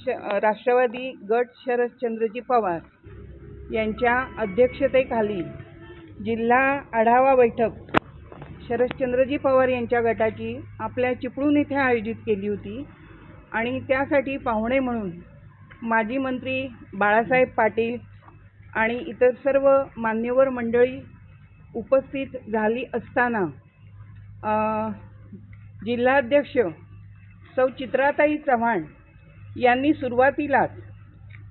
राष्ट्रवादी गट शरदचंद्रजी पवार यांच्या अध्यक्षतेखाली जिल्हा आढावा बैठक शरदचंद्रजी पवार यांच्या गटाची आपल्या चिपळूण येथे आयोजित केली होती आणि त्यासाठी पाहुणे म्हणून माजी मंत्री बाळासाहेब पाटील आणि इतर सर्व मान्यवर मंडळी उपस्थित झाली असताना जिल्हाध्यक्ष सौ चित्राताई चव्हाण यांनी सुरुवातीलाच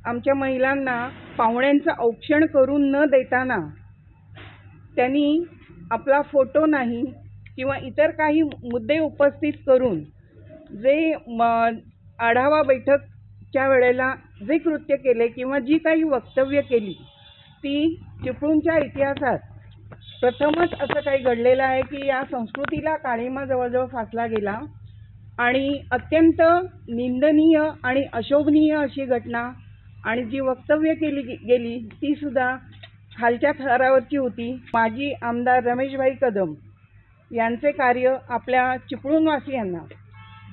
आमच्या महिलांना पाहुण्यांचं औक्षण करून न देताना त्यांनी आपला फोटो नाही किंवा इतर काही मुद्दे उपस्थित करून जे आढावा बैठकच्या वेळेला जे कृत्य केले किंवा जी काही वक्तव्य केली ती चिपळूणच्या इतिहासात प्रथमच असं काही घडलेलं आहे की या संस्कृतीला काळिमा जवळजवळ फासला गेला आणि अत्यंत निंदनीय आणि अशोभनीय अशी घटना आणि जी वक्तव्य केली गेली ती सुद्धा खालच्या थरावरची होती। माजी आमदार रमेशभाई कदम यांचे कार्य आपल्या चिपळूणवासियांना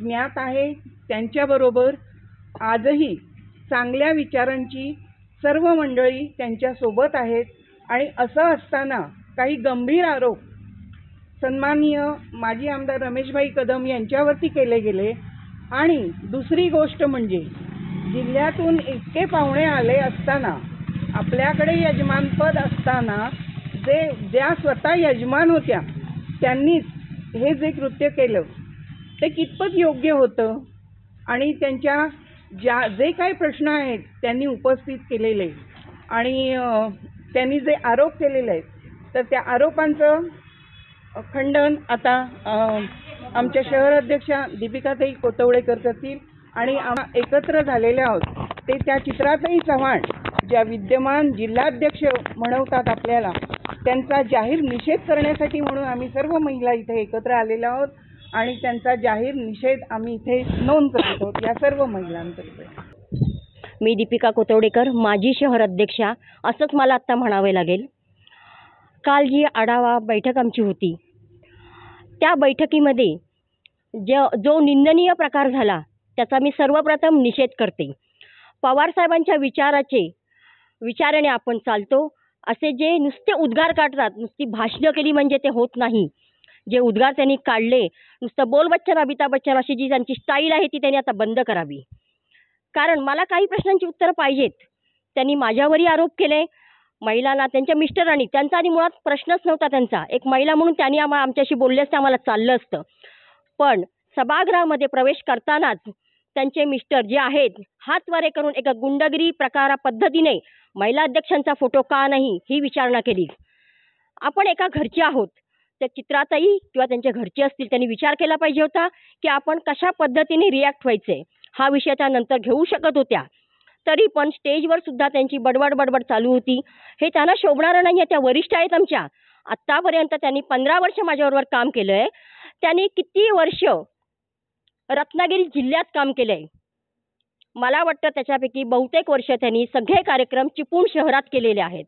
ज्ञात आहे। त्यांच्याबरोबर आजही चांगल्या विचारांची सर्व मंडळी त्यांच्या सोबत आहेत आणि असं असताना काही गंभीर आरोप सन्माननीय माजी आमदार रमेशभाई कदम यांच्यावरती केले गेले आणि दुसरी गोष्ट म्हणजे जिल्ह्यातून इतके पाहुणे आले असताना आपल्याकडे यजमानपद असताना ज्या स्वतः यजमान होत्या त्यांनीच हे जे कृत्य केलं ते कितपत योग्य होतं आणि त्यांच्या जे काही प्रश्न आहेत त्यांनी उपस्थित केलेले आणि त्यांनी जे आरोप केलेले आहेत तर त्या आरोपांचं खंडन आता आमच्या शहर अध्यक्षा दीपिकाताई कोतवळेकर करतील आणि एकत्र झालेले आहोत ते त्या चित्राताई चव्हाण ज्या विद्यमान जिल्हाध्यक्ष म्हणवतात आपल्याला त्यांचा जाहीर निषेध करण्यासाठी म्हणून आम्ही सर्व महिला इथे एकत्र आलेलो आहोत आणि त्यांचा जाहीर निषेध आम्ही इथे नोंद करत आहोत या सर्व महिलांतर्फे। मी दीपिका कोतवडेकर माजी शहर अध्यक्षा असंच मला आत्ता म्हणावे लागेल। काल जी आढावा बैठक आमची होती त्या बैठकीमध्ये जो निंदनीय प्रकार झाला त्याचा मी सर्वप्रथम निषेध करते। पवार साहेबांच्या विचाराने आपण चालतो असे जे नुसते उद्गार काढतात, नुसती भाषणं केली म्हणजे ते होत नाही। जे उद्गार त्यांनी काढले नुसतं बोल बच्चन अमिताभ बच्चन अशी जी त्यांची स्टाईल आहे ती त्यांनी आता बंद करावी, कारण मला काही प्रश्नांची उत्तरं पाहिजेत। त्यांनी माझ्यावरही आरोप केले, महिलांना त्यांच्या मिस्टरांनी त्यांचा आणि मुळात प्रश्नच नव्हता त्यांचा, एक महिला म्हणून त्यांनी आमच्याशी बोलले असते आम्हाला चाललं असतं, पण सभागृहामध्ये प्रवेश करतानाच त्यांचे मिस्टर जे आहेत हातवारे करून एका गुंडगिरी प्रकारा पद्धतीने महिला अध्यक्षांचा फोटो का नाही ही विचारणा केली। आपण एका घरचे आहोत, त्या चित्राताई किंवा त्यांच्या घरचे असतील त्यांनी विचार केला पाहिजे होता की आपण कशा पद्धतीने रिॲक्ट व्हायचे। हा विषय त्यानंतर घेऊ शकत होत्या, तरी पण स्टेजवर सुद्धा त्यांची बडबड चालू होती। हे त्यांना शोभणारं नाही आहे। त्या वरिष्ठ आहेत आमच्या, आत्तापर्यंत त्यांनी 15 वर्ष माझ्याबरोबर काम केलं आहे। त्यांनी किती वर्ष रत्नागिरी जिल्ह्यात काम केलं आहे, मला वाटतं त्याच्यापैकी बहुतेक वर्ष त्यांनी सगळे कार्यक्रम चिपळूण शहरात केलेले आहेत।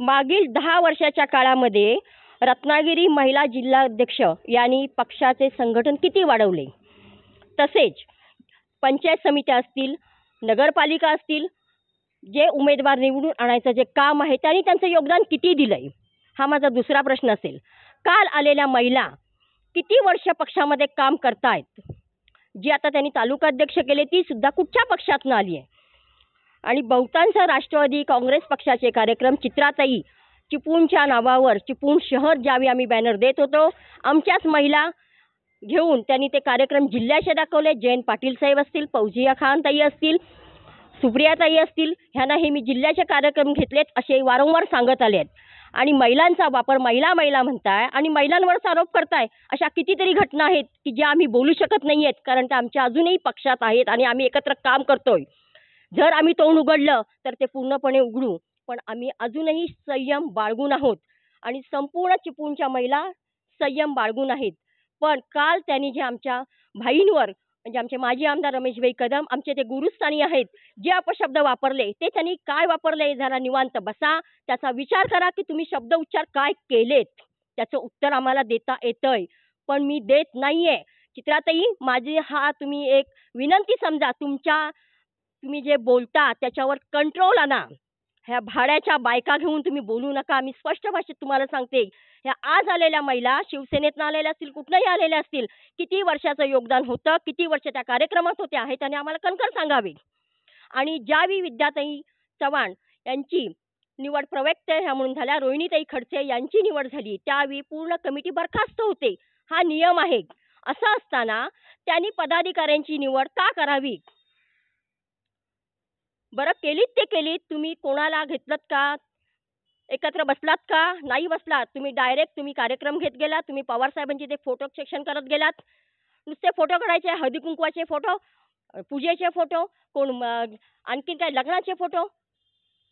मागील 10 वर्षाच्या काळामध्ये रत्नागिरी महिला जिल्हाध्यक्ष यांनी पक्षाचे संघटन किती वाढवले, तसेच पंचायत समित्या असतील, नगरपालिका असतील, जे उमेदवार निवडून आणायचं जे काम आहे त्यांनी त्यांचं योगदान किती दिलंय, हा माझा दुसरा प्रश्न असेल। काल आलेल्या महिला किती वर्ष पक्षामध्ये काम करतायत, जी आता त्यांनी तालुका अध्यक्ष केले ती सुद्धा कुठच्या पक्षातून आली आहे। आणि बहुतांश राष्ट्रवादी काँग्रेस पक्षाचे कार्यक्रम चित्राताई चिपळूणच्या नावावर चिपळूण शहर ज्यावेळी आम्ही बॅनर देत होतो आमच्याच महिला घेऊन त्यांनी ते कार्यक्रम जिल्ह्याचे दाखवले। जयंत पाटील साहेब असतील, फौजिया खान ताई असतील, सुप्रियाताई असतील, ह्यांना हे मी जिल्ह्याचे कार्यक्रम घेतलेत असे वारंवार सांगत आले आहेत। आणि महिलांचा वापर महिला म्हणताय आणि महिलांवरच आरोप करताय, अशा कितीतरी घटना आहेत की ज्या आम्ही बोलू शकत नाही आहेत, कारण त्या आमच्या अजूनही पक्षात आहेत आणि आम्ही एकत्र काम करतोय। जर आम्ही तोंड उघडलं तर ते पूर्णपणे उघडू, पण आम्ही अजूनही संयम बाळगून आहोत आणि संपूर्ण चिपळूणच्या महिला संयम बाळगून आहेत। पण काल त्यांनी जे आमच्या भाईंवर म्हणजे आमचे माजी आमदार रमेशभाई कदम आमचे ते गुरुस्थानी आहेत, जे अपशब्द वापरले ते त्यांनी काय वापरले, जरा निवांत बसा, त्याचा विचार करा की तुम्ही शब्द उच्चार काय केलेत, त्याचं उत्तर आम्हाला देता येतंय, पण मी देत नाहीये। चित्राताई, माझी हा तुम्ही एक विनंती समजा. तुम्ही जे बोलता त्याच्यावर कंट्रोल आणा. ह्या भाड्याच्या बायका घेऊन तुम्ही बोलू नका. मी स्पष्ट भाषेत तुम्हाला सांगते. ह्या आज आलेल्या महिला शिवसेनेतनं आलेल्या असतील, कुठनंही आलेल्या असतील, किती वर्षाचं योगदान होतं, किती वर्ष त्या कार्यक्रमात होत्या हे त्यांनी आम्हाला कणखर सांगावे. आणि ज्यावेळी विद्याताई चव्हाण यांची निवड प्रवक्ते ह्या म्हणून झाल्या, रोहिणीताई खडसे यांची निवड झाली, त्यावेळी पूर्ण कमिटी बरखास्त होते. हा नियम आहे. असं असताना त्यांनी पदाधिकाऱ्यांची निवड का करावी? बरं, केलीत ते केलीत. तुम्ही कोणाला घेतलत का? एकत्र बसलात का? नाही बसलात. तुम्ही डायरेक्ट कार्यक्रम घेत गेलात. तुम्ही पवार साहेबांचे ते फोटो सेक्शन करत गेलात. नुसते फोटो काढायचे, हळदी कुंकवाचे फोटो, पूजेचे फोटो, आणखीन काय लग्नाचे फोटो.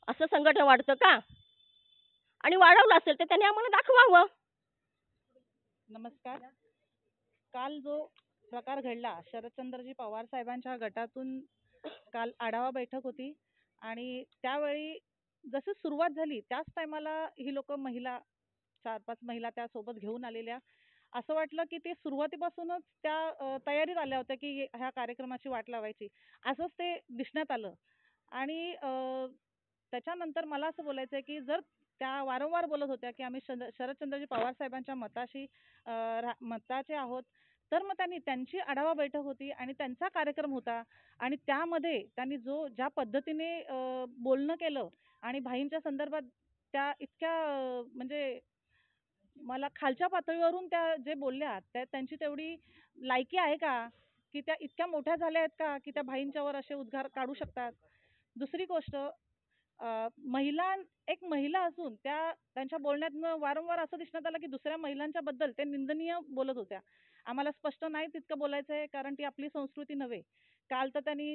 असं संघटन वाढतं का? आणि वाढवलं असेल तर त्यांनी आम्हाला दाखवावं. नमस्कार. काल जो प्रकार घडला, शरदचंद्रजी पवार साहेबांच्या गटातून काल आढावा बैठक होती आणि त्यावेळी जसं सुरुवात झाली त्याच टायमाला ही लोक महिला 4-5 महिला त्या सोबत घेऊन आलेल्या. असं वाटलं की ते सुरुवातीपासूनच त्या तयारीत आल्या होत्या की ह्या कार्यक्रमाची वाट लावायची, असंच ते दिसण्यात आलं. आणि त्याच्यानंतर मला असं बोलायचं आहे की जर त्या वारंवार बोलत होत्या की आम्ही शरदचंद्रजी पवार साहेबांच्या मताचे आहोत, तर मग त्यांची आढावा बैठक होती आणि त्यांचा कार्यक्रम होता आणि त्यामध्ये त्यांनी ज्या पद्धतीने बोलणं केलं आणि भाईंच्या संदर्भात त्या इतक्या म्हणजे मला खालच्या पातळीवरून त्या जे बोलल्या, त्यांची तेवढी लायकी आहे का की त्या इतक्या मोठ्या झाल्या आहेत का की त्या भाईंच्यावर असे उद्गार काढू शकतात? दुसरी गोष्ट, एक महिला असून त्यांच्या बोलण्यातनं वारंवार असं दिसण्यात आलं की दुसऱ्या महिलांच्या बद्दल ते निंदनीय बोलत होत्या. आम्हाला स्पष्ट नाही तितकं बोलायचं आहे कारण ती आपली संस्कृती नव्हे. काल तर त्यांनी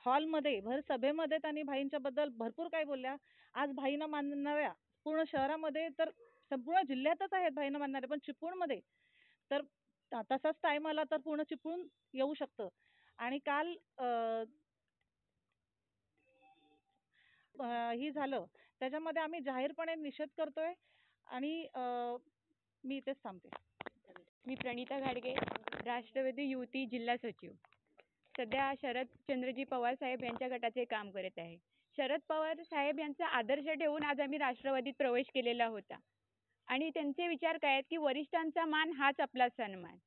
हॉलमध्ये भर सभेमध्ये त्यांनी भाईंच्या बद्दल भरपूर काही बोलल्या. आज भाईंना मानणाऱ्या पूर्ण शहरामध्ये तर संपूर्ण जिल्ह्यातच आहेत भाईंना मानणारे, पण चिपळूणमध्ये तर तसाच टाइम आला तर पूर्ण चिपळूण येऊ शकतं. आणि काल ही झालं त्याच्यामध्ये आम्ही जाहीरपणे निषेध करतोय आणि मी इथेच थांबते. मी प्रणिता घाडगे, राष्ट्रवादी युवती जिल्हा सचिव. सध्या शरदचंद्रजी पवार साहेब यांच्या गटाचे काम करत आहे. शरद पवार साहेब यांचा आदर्श ठेवून आज आम्ही राष्ट्रवादीत प्रवेश केलेला होता आणि त्यांचे विचार काय आहेत की वरिष्ठांचा मान हाच आपला सन्मान.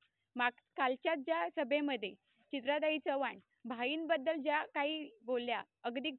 कालच्या ज्या सभेमध्ये चित्राताई चव्हाण भाईंबद्दल ज्या काही बोलल्या, अगदी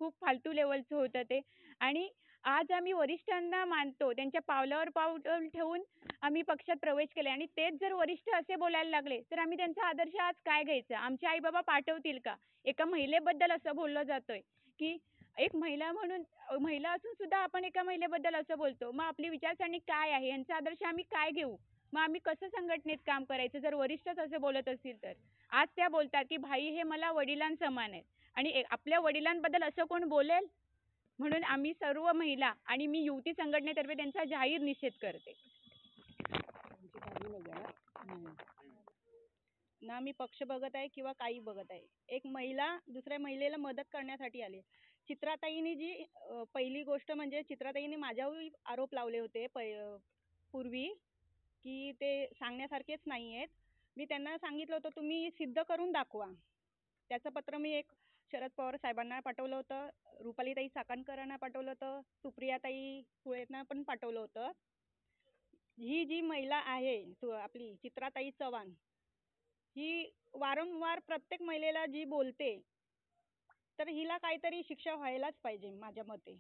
खूप फालतू लेवलचं होतं ते. आणि आज आम्ही वरिष्ठांना मानतो, त्यांच्या पावलावर पाऊल ठेवून आम्ही पक्षात प्रवेश केला आणि तेच जर वरिष्ठ असे बोलायला लागले तर आम्ही त्यांचा आदर्श आज काय घ्यायचा? आमचे आई बाबा पाठवतील का? एका महिलेबद्दल असं बोललं जातंय की एक महिला म्हणून, महिला असून सुद्धा आपण एका महिलेबद्दल असं बोलतो. मग आपली विचारसरणी काय आहे? यांचा आदर्श आम्ही काय घेऊ? मग आम्ही कसं संघटनेत काम करायचं जर वरिष्ठच असे बोलत असतील तर? आज त्या बोलतात की भाई हे मला वडिलांसमान आहेत आणि आपल्या वडिलांबद्दल असं कोण बोलेल? म्हणून आम्ही सर्व महिला आणि मी युवती संघटनेतर्फे त्यांचा जाहीर निषेध करते. ना मी पक्ष बघत आहे किंवा काही बघत आहे. एक महिला दुसऱ्या महिलेला मदत करण्यासाठी आली. चित्राताईंनी जी पहिली गोष्ट म्हणजे चित्राताईंनी माझ्यावर आरोप लावले होते पूर्वी की ते सांगण्यासारखेच नाही आहेत. मी त्यांना सांगितलं होतं तुम्ही सिद्ध करून दाखवा. त्याचं पत्र मी एक शरद पवार साहेबांना पाठवलं होतं, रुपालीताई चाकणकरांना पाठवलं होतं, सुप्रियाताई सुळेंना पण पाठवलं होतं. ही जी महिला आहे आपली चित्राताई चव्हाण, ही वारंवार प्रत्येक महिलेला जी बोलते, तर हिला काहीतरी शिक्षा व्हायलाच पाहिजे माझ्या मते.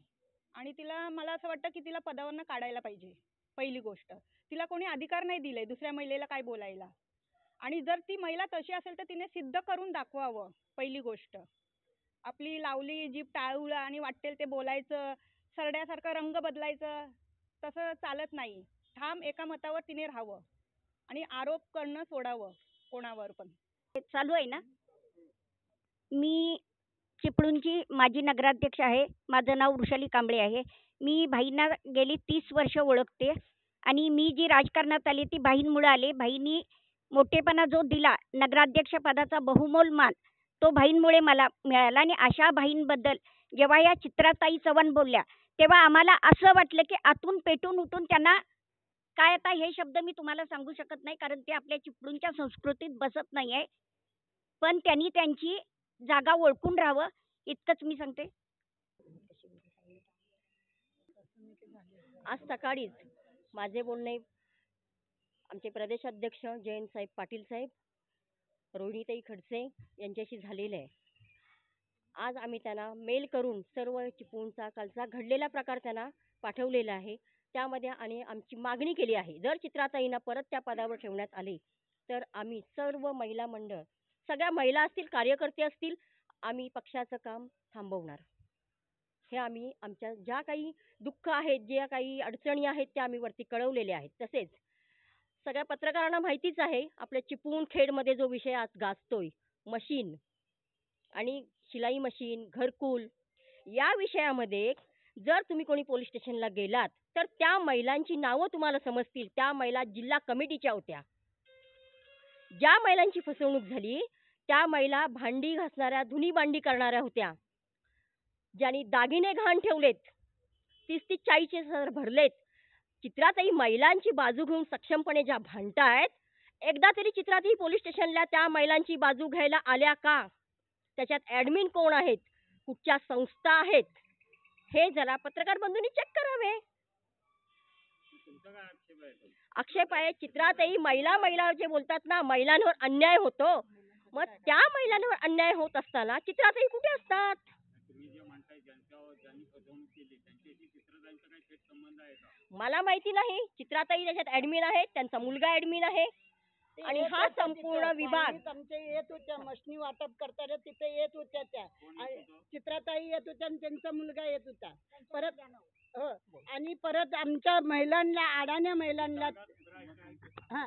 आणि मला असं वाटतं की तिला पदावरनं काढायला पाहिजे. पहिली गोष्ट, तिला कोणी अधिकार नाही दिले दुसऱ्या महिलेला काय बोलायला. आणि जर ती महिला तशी असेल तर तिने सिद्ध करून दाखवावं. पहिली गोष्ट, आपली लावली जीभ टाळूला आणि वाटेल ते बोलायचं, सरड्यासारखं रंग बदलायचं, तसं चालत नाही. ठाम एका मतावर तिने राहावं आणि आरोप करणं सोडावं कोणावर पण. चालू आहे ना. मी चिपळूणची माजी नगराध्यक्ष आहे. माझं नाव वृषाली कांबळे आहे. मी भाईंना गेली 30 वर्ष ओळखते आणि मी जी राजकारणात आले ती भाईंमुळे आले. भाईंनी मोठेपणा जो दिला, नगराध्यक्ष पदाचा बहुमोल मान, तो भाईंमुळे मला मिळाला. आणि अशा भाईंबद्दल जेव्हा या चित्राताई चव्हाण बोलल्या तेव्हा आम्हाला असं वाटलं की आतून पेटून उठून त्यांना काय आता हे शब्द मी तुम्हाला सांगू शकत नाही, कारण ते आपल्या चिपळूणच्या संस्कृतीत बसत नाही आहे. पण त्यांनी त्यांची जागा ओळखून राहावं इतकंच मी सांगते. आज सकाळीच माझे बोलणे आमचे प्रदेश अध्यक्ष जयंत साहेब पाटील साहेब, रोहिणीताई खडसे यांच्याशी झालेले आहे. आज आम्ही त्यांना मेल करून सर्व चिपळूणचा कालचा घडलेला प्रकार त्यांना पाठवलेला आहे. त्यामध्ये आणि आमची मागणी केली आहे, जर चित्राताईंना परत त्या पदावर ठेवण्यात आले तर आम्ही सर्व महिला मंडळ, सगळ्या महिला असतील, कार्यकर्ते असतील, आम्ही पक्षाचं काम थांबवणार. हे आम्ही आमच्या ज्या काही दुःख आहेत, ज्या काही अडचणी आहेत त्या आम्ही वरती कळवलेले आहेत. तसेच सगळ्या पत्रकारांना माहितीच आहे, आपल्या चिपळूण खेडमध्ये जो विषय आज गाजतोय, मशीन आणि शिलाई मशीन, घरकुल, या विषयामध्ये जर तुम्ही कोणी पोलीस स्टेशनला गेलात तर त्या महिलांची नावं तुम्हाला समजतील. त्या महिला जिल्हा कमिटीच्या होत्या. ज्या महिलांची फसवणूक झाली त्या महिला भांडी घासणाऱ्या, धुनी भांडी करणाऱ्या होत्या. ज्यांनी दागिने गहाण ठेवलेत, 30-30, 40,000 भरलेत. चित्राताई महिलांची बाजू घेऊन सक्षमपणे ज्या भांडतायत, एकदा तरी चित्राताई पोलीस स्टेशनला त्या महिलांची बाजू घ्यायला आल्या का? त्याच्यात ॲडमिन कोण आहेत, कुठच्या संस्था आहेत, हे जरा पत्रकार बंधूंनी चेक करावे. आक्षेप आहे चित्राताई महिला जे बोलतात ना, महिलांवर अन्याय होतो. मग त्या महिलांवर अन्याय होत असताना चित्राताई कुठे असतात? मला माहिती नाही. चित्राताई त्याच्यात ॲडमिन आहेत, त्यांचा मुलगा ॲडमिन आहे आणि हा संपूर्ण विभाग. आमच्या येत होत्या मशनी वाटप करताना, तिथे येत होत्या त्या. चित्राताई येत होत्या आणि त्यांचा मुलगा येत होता. परत हो, आणि परत आमच्या महिलांना, अडाण्या महिलांना, हा,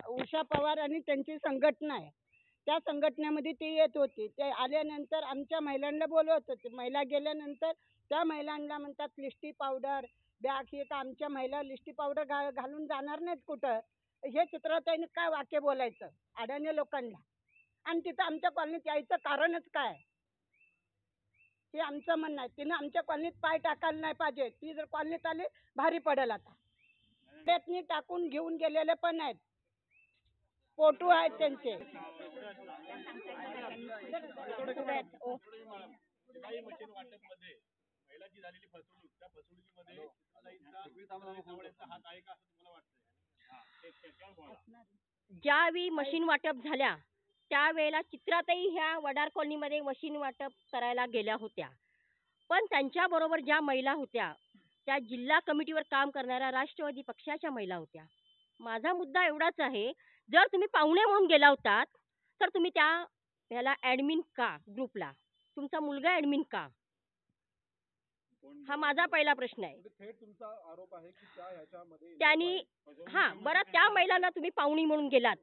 उषा पवार आणि त्यांची संघटना आहे. त्या संघटनेमध्ये ते येत होते. ते आल्यानंतर आमच्या महिलांना बोलवत होते. महिला गेल्यानंतर त्या महिलांना म्हणतात लिस्टी पावडर बॅग, हे तर आमच्या महिला लिस्टी पावडर घालून जाणार नाहीत कुठं. हे चित्राताईने काय वाक्य बोलायचं अडाण्या लोकांना, आणि तिथं आमच्या कॉलनीत यायचं कारणच काय, हे आमचं म्हणणं आहे. तिनं आमच्या कॉलनीत पाय टाकायला नाही पाहिजे. ती जर कॉलनीत आली भारी पडेल. आता त्यातनी टाकून घेऊन गेलेले पण आहेत, फोटो आहेत त्यांचे. ज्यावेळी मशीन वाटप झाल्या त्यावेळेला चित्राताई ह्या वडार कॉलनीमध्ये मशीन वाटप करायला गेल्या होत्या. पण त्यांच्याबरोबर ज्या महिला होत्या त्या जिल्हा कमिटीवर काम करणाऱ्या राष्ट्रवादी पक्षाच्या महिला होत्या. माझा मुद्दा एवढाच आहे, जर तुम्ही पाहुणे म्हणून गेला होतात तर तुम्ही त्या ह्याला ॲडमिन का, ग्रुपला तुमचा मुलगा ॲडमिन का, हा माझा पहिला प्रश्न आहे. त्यांनी बरं, त्या महिलांना तुम्ही पाहुणी म्हणून गेलात,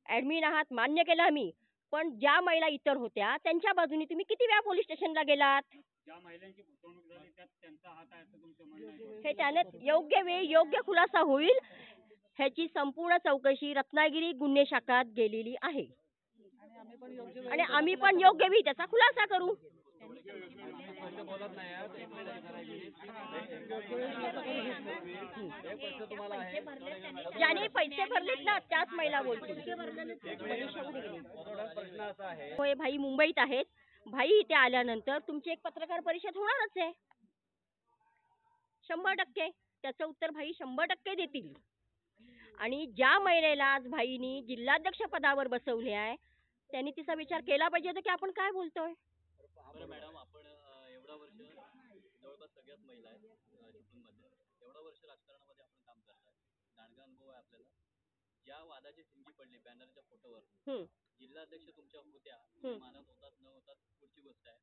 ॲडमिन आहात, मान्य केलं आम्ही, पण ज्या महिला इतर होत्या त्यांच्या बाजूने तुम्ही किती वेळा पोलीस स्टेशनला गेलात? हे त्याने योग्य वेळी योग्य खुलासा होईल ह्याची संपूर्ण चौकशी रत्नागिरी गुन्हे शाखात गेलेली आहे आणि आम्ही पण योग्य वेळी त्याचा खुलासा करू. ज्याने पैसे भरलेत ना त्याच महिला बोलतील. होय, भाई मुंबईत आहेत. भाई इथे आल्यानंतर तुमची एक पत्रकार परिषद होणारच आहे 100%. त्याचं उत्तर भाई 100% देतील. आणि ज्या महिलेला आज भाईनी जिल्हाध्यक्ष पदावर बसवले आहे त्यांनी तिचा विचार केला पाहिजे होता की आपण काय बोलतोय. बरं मॅडम, आपण एवढा वर्ष जवळपास सगळ्याच महिला आहेत चिपळूणमध्ये, एवढा वर्ष राजकारणामध्ये आपण काम करताय, दांडगा अनुभव आहे आपल्याला. ज्या वादाची सिंगी पडली बॅनरच्या फोटोवर, जिल्हाध्यक्ष तुमच्या होत्या, मानत होतात न होतात पुढची गोष्ट आहे,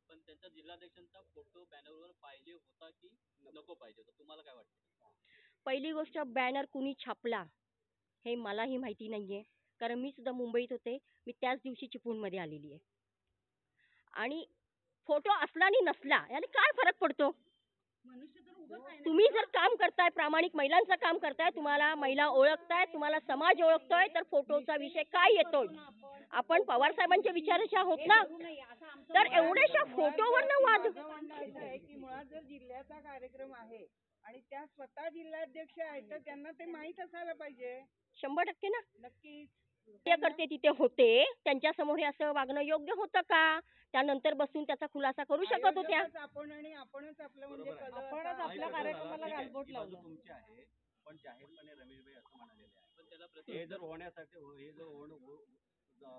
पण त्यांचा जिल्हाध्यक्षांचा फोटो बॅनरवर पाहिजे होता की नको पाहिजे होता, तुम्हाला काय वाटतं? पहिली गोष्ट, बॅनर कुणी छापला हे मलाही माहिती नाहीये, कारण मी सुद्धा मुंबईत होते. मी त्याच दिवशी चिपळूणमध्ये आलेली आहे. आणि फोटो असला आणि नसला याने काय फरक पडतो? तुम्ही जर काम करताय, प्रामाणिक महिलांचं काम करताय, तुम्हाला महिला ओळखताय, तुम्हाला समाज ओळखतोय, तर फोटोचा विषय काय येतोय? आपण पवार साहेबांच्या विचाराचे आहोत ना, तर एवढ्याशा फोटोवरनं वाद. माझं म्हणणं असं आहे की मुळात जर जिल्ह्याचा कार्यक्रम आहे आणि त्या स्वतः जिल्हाध्यक्ष आहेत तर त्यांना ते माहीत असायला पाहिजे. 100% ना. नक्कीच. कार्यकर्ते तिथे होते, त्यांच्या समोर हे असं वागणं योग्य होतं का? त्यानंतर बसून त्याचा खुलासा करू शकत होत्या. आयोजकच आपण आणि आपणच आपलं म्हणजे बरोबर आहे. कळलं आपणच आता आपल्या ठीक कार्यक्रमाला आहे, गालबोट ही बाजू लावलं. तुमची आहे, पण जाहीरपणे रमेशभाई असं म्हणालेले आहे. पण त्याला हे जर होण्यासाठी हे जर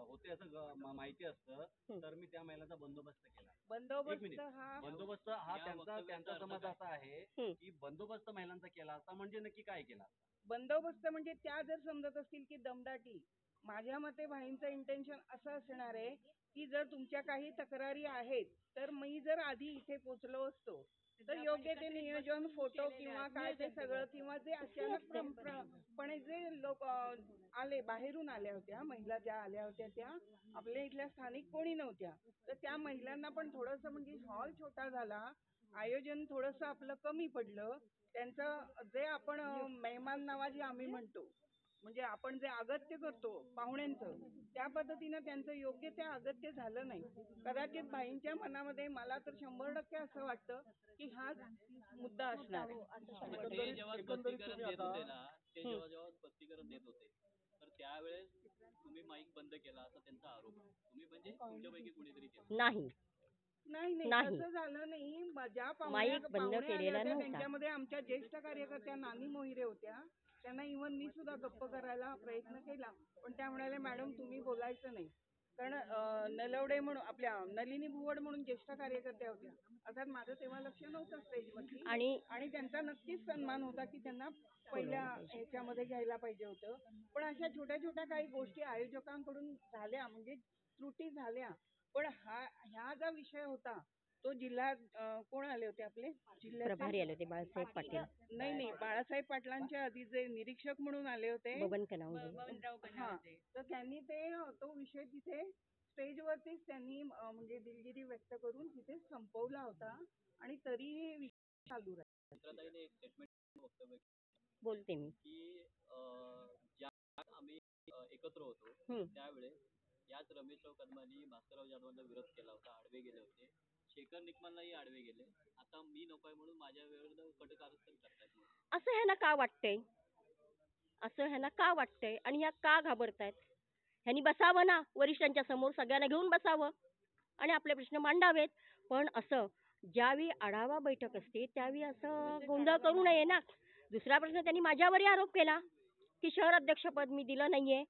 होते असं माहिती असतं तर मी त्या महिलांचा बंदोबस्त केला. एक बंदोबस्त मिनिट. हा बंदोबस्त हा त्यांचा समज असा आहे की बंदोबस्त महिलांचा केला असता म्हणजे नक्की काय केला असता? बंदोबस्त म्हणजे त्या जर समजत असतील की दमदाटी, माझ्या मते भाईंचं इंटेन्शन असं असणार आहे की जर तुमच्या काही तक्रारी आहेत तर मी जर आधी इथे पोचलो असतो तर योग्य ते नियोजन फोटो किंवा काय ते सगळं किंवा जे अचानक पण जे लोक आले बाहेरून आल्या होत्या महिला ज्या आल्या होत्या त्या आपल्या इथल्या स्थानिक कोणी नव्हत्या तर त्या महिलांना पण थोडंसं म्हणजे हॉल छोटा झाला, आयोजन थोडंसं आपलं कमी पडलं. त्यांचं जे आपण मेहमान नवाजी आम्ही म्हणतो म्हणजे आपण जे अगत्य करतो पाहुण्यांचं त्या पद्धतीनं त्यांचं योग्य ते अगत्य झालं नाही. कदाचित भाईंच्या मनामध्ये मला तर 100% असं वाटतं की हा मुद्दा असणार आहे. ते जेव्हा स्पष्टीकरण देत होते ना, जेव्हा स्पष्टीकरण देत होते तर त्यावेळेस तुम्ही माईक बंद केला असा त्यांचा आरोप आहे. तुम्ही म्हणजे तुमच्यापैकी कुणीतरी केला. नाही. नाही नाही. तसं झालं नाही. ज्या माईक बंद पाहुण्या केलेला आल्या होत्या नव्हता. त्यांच्यामध्ये आमच्या ज्येष्ठ कार्यकर्त्या नानी मोहिरे होत्या. त्यांना इव्हन मी सुद्धा गप्प करायला प्रयत्न केला पण त्या म्हणाल्या मॅडम तुम्ही बोलायचं नाही. कारण नलवडे म्हणून आपल्या नलिनी भुवड म्हणून ज्येष्ठ कार्यकर्त्या होत्या. अर्थात माझं तेव्हा लक्ष नव्हतं स्टेजवरती आणि त्यांचा नक्कीच सन्मान होता की त्यांना पहिल्या ह्याच्यामध्ये घ्यायला पाहिजे होतं. पण अशा छोट्या छोट्या काही गोष्टी आयोजकांकडून झाल्या म्हणजे त्रुटी झाल्या. पण ह्या जो विषय होता तो जिल्हा कोण आले होते आपले जिल्ह्याचे प्रभारी आले होते बाळासाहेब पाटील, नाही बाळासाहेब पाटलांच्या आधी जे निरीक्षक म्हणून आले होते बबन कनावडे. हा तर त्यांनी ते तो विषय तिथे स्टेजवरतीच त्यांनी म्हणजे दिलगिरी व्यक्त करून तिथे संपवला होता आणि तरीही विषय चालू राहिला. चित्राताईने एक स्टेटमेंट वक्तव्य बोलते मी. की ज्या आम्ही एकत्र होतो त्यावेळेस याच रमेशराव कदमांनी भास्करराव जाधवांचा विरोध केला होता, आडवे गेले होते. शेखर निकमांनाही आडवे गेले. आता मी नकोय म्हणून माझ्या विरुद्ध कट कारस्थान करतायत. असं ह्यांना का वाटतंय? असं ह्यांना का वाटतंय आणि ह्या का घाबरतायत? ह्यांनी बसावं ना वरिष्ठांच्या समोर, सगळ्यांना घेऊन बसावं आणि आपले प्रश्न मांडावेत. पण असं ज्यावेळी आढावा बैठक असते त्यावेळी असं गोंधळ करू नये ना. दुसरा प्रश्न त्यांनी माझ्यावरही आरोप केला की शहर अध्यक्षपद मी दिलं नाहीये.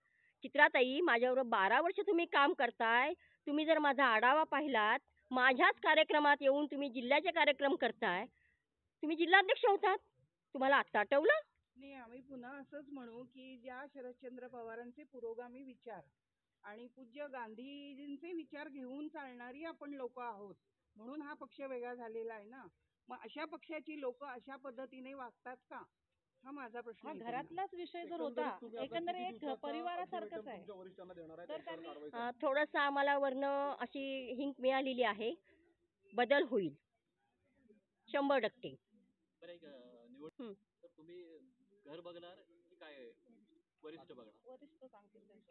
चित्राताई माझ्याबरोबर 12 वर्ष तुम्ही काम करताय. तुम्ही जर माझा आढावा पाहिलात, माझ्याच कार्यक्रमात येऊन तुम्ही जिल्ह्याचे कार्यक्रम करताय. तुम्ही जिल्हाध्यक्ष होतात. तुम्हाला आत्ता आठवलं? नाही आम्ही पुन्हा असंच म्हणू की ज्या शरदचंद्र पवारांचे पुरोगामी विचार आणि पूज्य गांधीजींचे विचार घेऊन चालणारी आपण लोक आहोत म्हणून हा पक्ष वेगळा झालेला आहे ना. मग अशा पक्षाची लोक अशा पद्धतीने वागतात का हा माझा प्रश्न आहे. घरातलाच विषय जर होता एकंदरीत एक परिवारासारखंच आहे तर त्यांनी थोडंसं आम्हाला वरनं अशी हिंक मिळालेली आहे. बदल होईल 100%. बरं एक निवड तर तुम्ही घर बघणार की काय वरिष्ठ बघणार?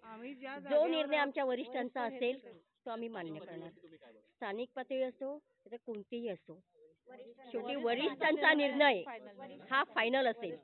आम्ही ज्या जो जागेवर निर्णय आहोत, आमच्या वरिष्ठांचा असेल तो आम्ही मान्य करणार. तुम्ही काय बघणार? स्थानिक पातळी असो तर कोणतेही असो, शेवटी वरिष्ठांचा निर्णय हा फायनल असेल.